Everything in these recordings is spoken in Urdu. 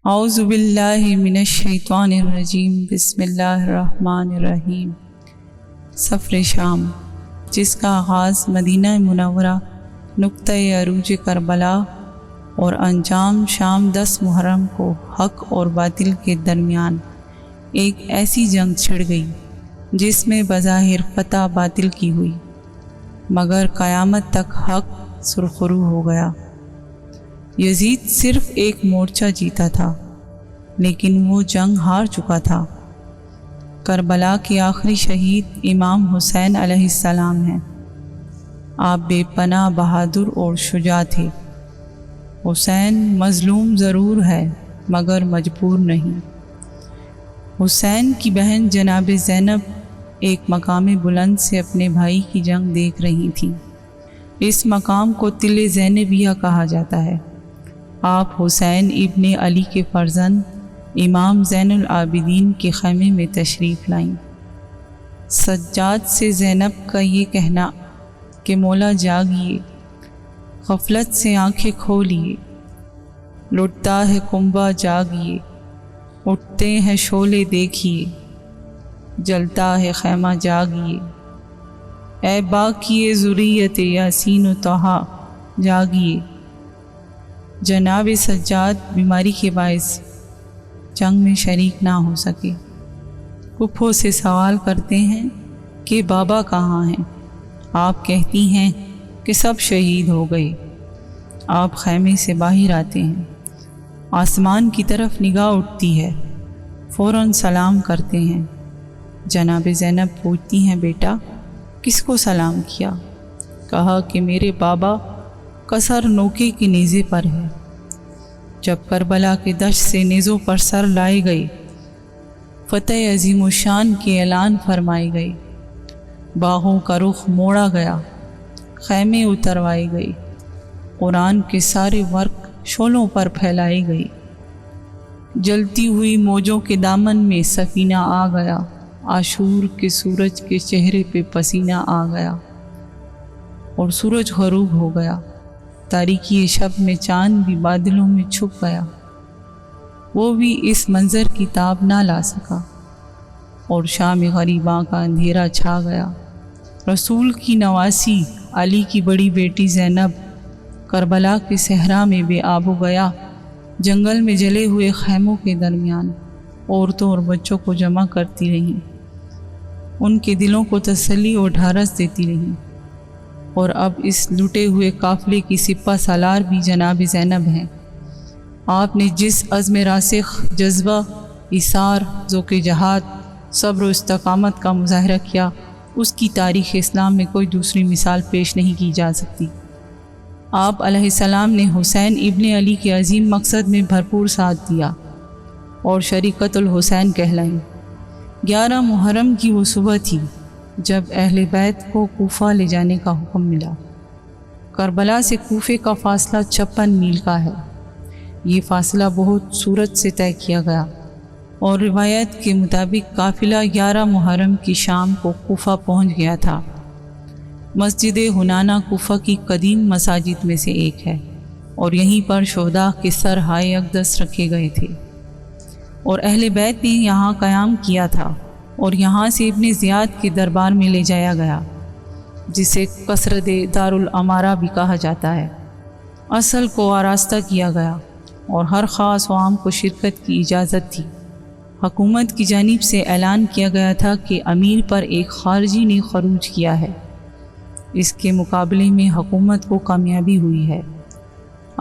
اعوذ باللہ من الشیطان الرجیم بسم اللہ الرحمن الرحیم۔ سفر شام، جس کا آغاز مدینہ منورہ نقطۂ عروج کربلا اور انجام شام 10 محرم کو حق اور باطل کے درمیان ایک ایسی جنگ چھڑ گئی جس میں بظاہر فتح باطل کی ہوئی، مگر قیامت تک حق سرخرو ہو گیا۔ یزید صرف ایک مورچہ جیتا تھا، لیکن وہ جنگ ہار چکا تھا۔ کربلا کے آخری شہید امام حسین علیہ السلام ہیں۔ آپ بے پناہ بہادر اور شجاع تھے۔ حسین مظلوم ضرور ہے مگر مجبور نہیں۔ حسین کی بہن جناب زینب ایک مقام بلند سے اپنے بھائی کی جنگ دیکھ رہی تھی۔ اس مقام کو تل زینبیہ کہا جاتا ہے۔ آپ حسین ابن علی کے فرزند امام زین العابدین کے خیمے میں تشریف لائیں۔ سجاد سے زینب کا یہ کہنا کہ مولا جاگیے، غفلت سے آنکھیں کھولیے، لٹتا ہے کنبہ جاگیے، اٹھتے ہیں شعلے دیکھیے، جلتا ہے خیمہ جاگیے، اے باقی ذریت یاسین و طہا جاگیے۔ جناب سجاد بیماری کے باعث جنگ میں شریک نہ ہو سکے۔ پھپھو سے سوال کرتے ہیں کہ بابا کہاں ہیں؟ آپ کہتی ہیں کہ سب شہید ہو گئے۔ آپ خیمے سے باہر آتے ہیں، آسمان کی طرف نگاہ اٹھتی ہے، فوراً سلام کرتے ہیں۔ جناب زینب پوچھتی ہیں بیٹا کس کو سلام کیا؟ کہا کہ میرے بابا کا سر نوکے کے نیزے پر ہے۔ جب کربلا کے دشت سے نیزوں پر سر لائے گئے، فتح عظیم الشان کے اعلان فرمائے گئے، باغوں کا رخ موڑا گیا، خیمے اتروائے گئے، قرآن کے سارے ورق شعلوں پر پھیلائے گئے، جلتی ہوئی موجوں کے دامن میں سفینہ آ گیا، عاشور کے سورج کے چہرے پہ پسینہ آ گیا اور سورج غروب ہو گیا۔ تاریکی شب میں چاند بھی بادلوں میں چھپ گیا، وہ بھی اس منظر کی تاب نہ لا سکا، اور شام غریباں کا اندھیرا چھا گیا۔ رسول کی نواسی علی کی بڑی بیٹی زینب کربلا کے صحرا میں بے آب و گیا، جنگل میں جلے ہوئے خیموں کے درمیان عورتوں اور بچوں کو جمع کرتی رہیں، ان کے دلوں کو تسلی اور ڈھارس دیتی رہیں۔ اور اب اس لٹے ہوئے قافلے کی سپہ سالار بھی جناب زینب ہیں۔ آپ نے جس عزم راسخ، جذبہ، ایثار، ذوق جہاد، صبر و استقامت کا مظاہرہ کیا، اس کی تاریخ اسلام میں کوئی دوسری مثال پیش نہیں کی جا سکتی۔ آپ علیہ السلام نے حسین ابن علی کے عظیم مقصد میں بھرپور ساتھ دیا اور شریکت الحسین کہلائیں۔ 11 محرم کی وہ صبح تھی جب اہل بیت کو کوفہ لے جانے کا حکم ملا۔ کربلا سے کوفے کا فاصلہ 56 میل کا ہے۔ یہ فاصلہ بہت صورت سے طے کیا گیا اور روایت کے مطابق قافلہ 11 محرم کی شام کو کوفہ پہنچ گیا تھا۔ مسجد حنانہ کوفہ کی قدیم مساجد میں سے ایک ہے اور یہیں پر شہداء کے سر ہائے اقدس رکھے گئے تھے، اور اہل بیت نے یہاں قیام کیا تھا، اور یہاں سے ابن زیاد کے دربار میں لے جایا گیا، جسے قصر دار الامارہ بھی کہا جاتا ہے۔ اصل کو آراستہ کیا گیا اور ہر خاص و عام کو شرکت کی اجازت تھی۔ حکومت کی جانب سے اعلان کیا گیا تھا کہ امیر پر ایک خارجی نے خروج کیا ہے، اس کے مقابلے میں حکومت کو کامیابی ہوئی ہے۔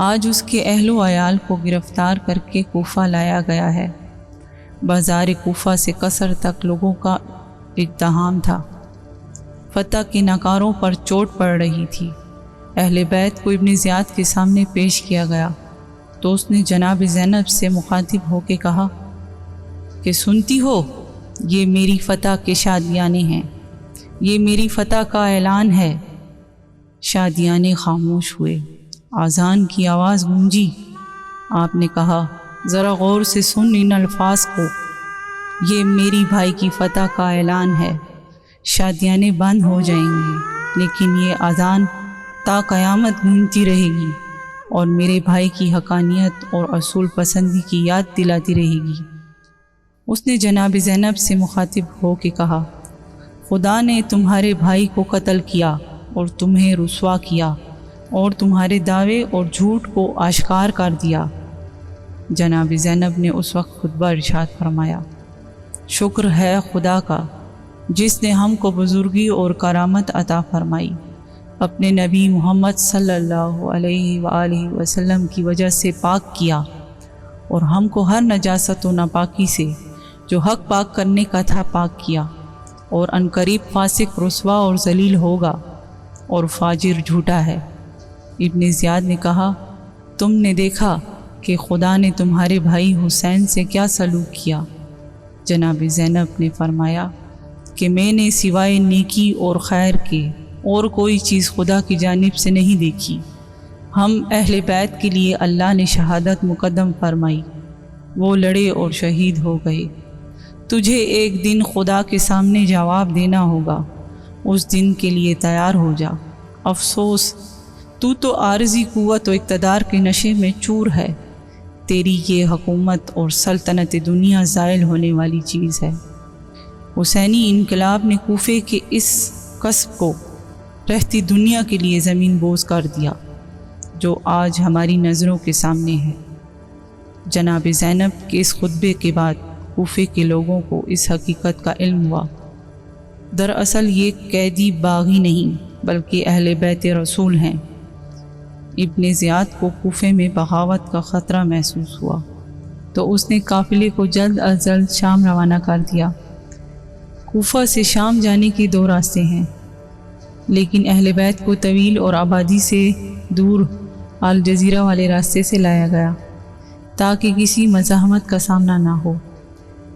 آج اس کے اہل و عیال کو گرفتار کر کے کوفہ لایا گیا ہے۔ بازار کوفہ سے قصر تک لوگوں کا ازدحام تھا۔ فتح کے ناکاروں پر چوٹ پڑ رہی تھی۔ اہل بیت کو ابن زیاد کے سامنے پیش کیا گیا تو اس نے جناب زینب سے مخاطب ہو کے کہا کہ سنتی ہو، یہ میری فتح کے شادیانے ہیں، یہ میری فتح کا اعلان ہے۔ شادیانے خاموش ہوئے، اذان کی آواز گونجی۔ آپ نے کہا ذرا غور سے سن ان الفاظ کو، یہ میری بھائی کی فتح کا اعلان ہے۔ شادیانے بند ہو جائیں گی لیکن یہ اذان تا قیامت گونجتی رہے گی اور میرے بھائی کی حقانیت اور اصول پسندی کی یاد دلاتی رہے گی۔ اس نے جناب زینب سے مخاطب ہو کے کہا، خدا نے تمہارے بھائی کو قتل کیا اور تمہیں رسوا کیا اور تمہارے دعوے اور جھوٹ کو آشکار کر دیا۔ جناب زینب نے اس وقت خطبہ ارشاد فرمایا، شکر ہے خدا کا جس نے ہم کو بزرگی اور کرامت عطا فرمائی، اپنے نبی محمد صلی اللہ علیہ وآلہ وسلم کی وجہ سے پاک کیا اور ہم کو ہر نجاست و ناپاکی سے جو حق پاک کرنے کا تھا پاک کیا، اور عنقریب فاسق رسوا اور ذلیل ہوگا اور فاجر جھوٹا ہے۔ ابن زیاد نے کہا، تم نے دیکھا کہ خدا نے تمہارے بھائی حسین سے کیا سلوک کیا؟ جناب زینب نے فرمایا کہ میں نے سوائے نیکی اور خیر کے اور کوئی چیز خدا کی جانب سے نہیں دیکھی۔ ہم اہل بیت کے لیے اللہ نے شہادت مقدم فرمائی، وہ لڑے اور شہید ہو گئے۔ تجھے ایک دن خدا کے سامنے جواب دینا ہوگا، اس دن کے لیے تیار ہو جا۔ افسوس، تو عارضی قوت و اقتدار کے نشے میں چور ہے، تیری یہ حکومت اور سلطنت دنیا زائل ہونے والی چیز ہے۔ حسینی انقلاب نے کوفے کے اس قصب کو رہتی دنیا کے لیے زمین بوس کر دیا جو آج ہماری نظروں کے سامنے ہے۔ جناب زینب کے اس خطبے کے بعد کوفے کے لوگوں کو اس حقیقت کا علم ہوا، دراصل یہ قیدی باغی نہیں بلکہ اہل بیت رسول ہیں۔ ابن زیاد کو کوفے میں بغاوت کا خطرہ محسوس ہوا تو اس نے قافلے کو جلد از جلد شام روانہ کر دیا۔ کوفہ سے شام جانے کے 2 راستے ہیں، لیکن اہل بیت کو طویل اور آبادی سے دور الجزیرہ والے راستے سے لایا گیا تاکہ کسی مزاحمت کا سامنا نہ ہو۔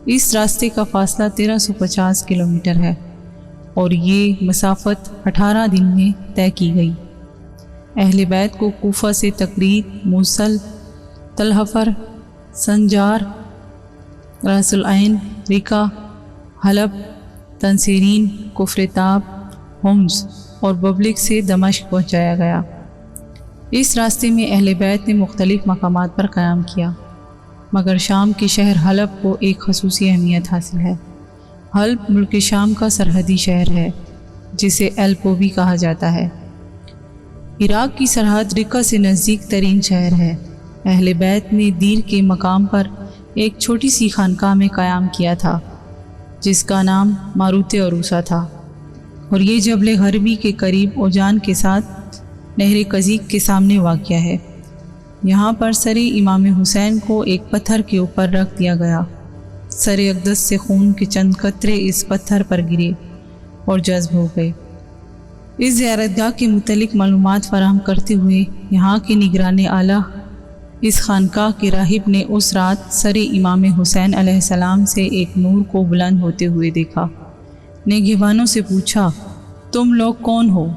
اس راستے کا فاصلہ 1350 کلومیٹر ہے اور یہ مسافت 18 دن میں طے کی گئی۔ اہل بیت کو کوفہ سے تقرید، موصل، تلحفر، سنجار، راس العین، رقہ، حلب، تنصیرین، کفرتاب، حمص اور ببلک سے دمشق پہنچایا گیا۔ اس راستے میں اہل بیت نے مختلف مقامات پر قیام کیا، مگر شام کے شہر حلب کو ایک خصوصی اہمیت حاصل ہے۔ حلب ملک شام کا سرحدی شہر ہے جسے ایلپو بھی کہا جاتا ہے۔ عراق کی سرحد رقہ سے نزدیک ترین شہر ہے۔ اہل بیت نے دیر کے مقام پر ایک چھوٹی سی خانقاہ میں قیام کیا تھا جس کا نام ماروت عروسہ تھا، اور یہ جبل غربی کے قریب اوجان کے ساتھ نہر قزیق کے سامنے واقع ہے۔ یہاں پر سر امام حسین کو ایک پتھر کے اوپر رکھ دیا گیا۔ سر اقدس سے خون کے چند قطرے اس پتھر پر گرے اور جذب ہو گئے۔ اس زیارتگاہ کے متعلق معلومات فراہم کرتے ہوئے یہاں کے نگران اعلیٰ اس خانقاہ کے راہب نے اس رات سر امام حسین علیہ السلام سے ایک نور کو بلند ہوتے ہوئے دیکھا۔ نگہبانوں سے پوچھا، تم لوگ کون ہو؟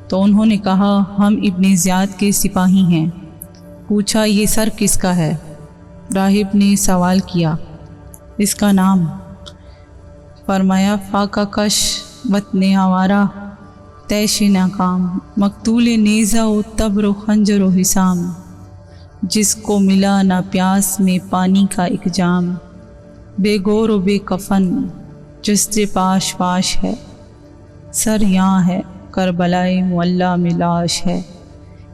تو انہوں نے کہا، ہم ابن زیاد کے سپاہی ہیں۔ پوچھا، یہ سر کس کا ہے؟ راہب نے سوال کیا، اس کا نام؟ فرمایا، فاقہ کش وطن آوارہ تیش ناکام، مقتول نیزہ و تبر و خنجر و حسام، جس کو ملا نہ پیاس میں پانی کا ایک جام، بے گور و بے کفن جست پاش پاش ہے، سر یہاں ہے کربلائے معلیٰ میں لاش ہے۔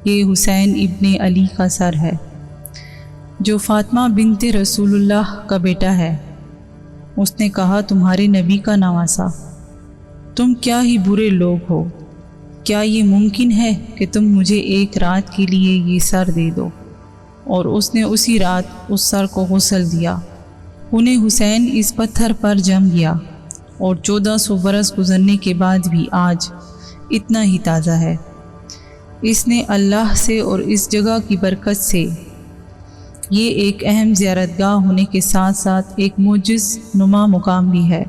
یہ حسین ابن علی کا سر ہے جو فاطمہ بنت رسول اللہ کا بیٹا ہے۔ اس نے کہا، تمہارے نبی کا نواسا، تم کیا ہی برے لوگ ہو، کیا یہ ممکن ہے کہ تم مجھے ایک رات کے لیے یہ سر دے دو؟ اور اس نے اسی رات اس سر کو غسل دیا۔ انہیں حسین اس پتھر پر جم گیا اور 1400 برس گزرنے کے بعد بھی آج اتنا ہی تازہ ہے۔ اس نے اللہ سے اور اس جگہ کی برکت سے یہ ایک اہم زیارتگاہ ہونے کے ساتھ ساتھ ایک معجز نما مقام بھی ہے۔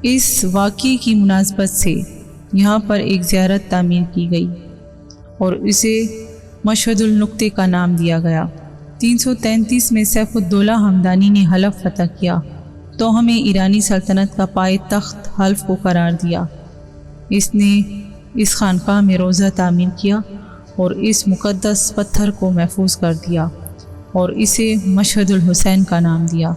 اس واقعے کی مناسبت سے یہاں پر ایک زیارت تعمیر کی گئی اور اسے مشہد النقطے کا نام دیا گیا۔ 333 میں سیف الدولہ ہمدانی نے حلب فتح کیا تو ہمیں ایرانی سلطنت کا پائے تخت حلب کو قرار دیا۔ اس نے اس خانقاہ میں روضہ تعمیر کیا اور اس مقدس پتھر کو محفوظ کر دیا اور اسے مشہد الحسین کا نام دیا۔